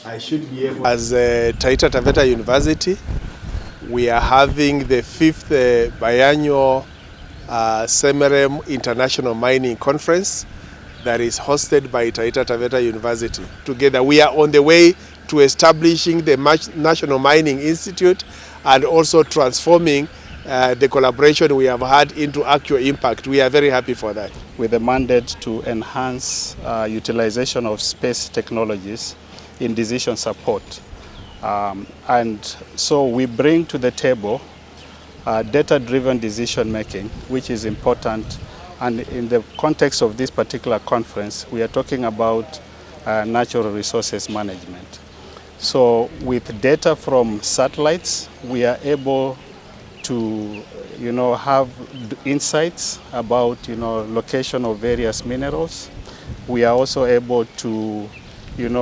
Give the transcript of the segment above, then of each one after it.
I should be able. As Taita Taveta University, we are having the 5th biannual Semerem International Mining Conference that is hosted by Taita Taveta University. Together, we are on the way to establishing the National Mining Institute and also transforming the collaboration we have had into actual impact. We are very happy for that. With the mandate to enhance utilization of space technologies in decision support. And so we bring to the table data-driven decision making, which is important. And in the context of this particular conference, we are talking about natural resources management. So with data from satellites, we are able to have insights about location of various minerals. We are also able to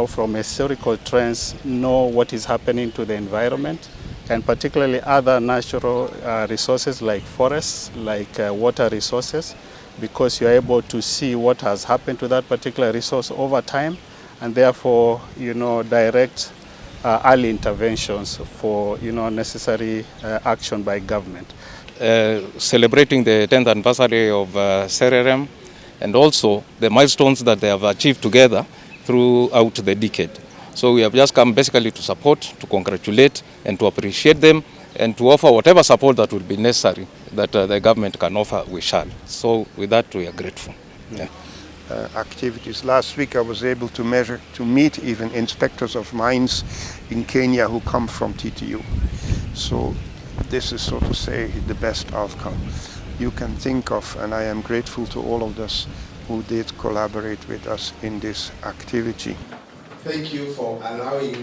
from historical trends know what is happening to the environment, and particularly other natural resources like forests, like water resources, because you're able to see what has happened to that particular resource over time, and therefore direct early interventions for necessary action by government. Celebrating the 10th anniversary of Sererem, and also the milestones that they have achieved together throughout the decade. So we have just come basically to support, to congratulate, and to appreciate them, and to offer whatever support that will be necessary that the government can offer, we shall. So with that, we are grateful. Yeah. Activities. Last week I was able to meet even inspectors of mines in Kenya who come from TTU. So this is, so to say, the best outcome you can think of, and I am grateful to all of us who did collaborate with us in this activity. Thank you for allowing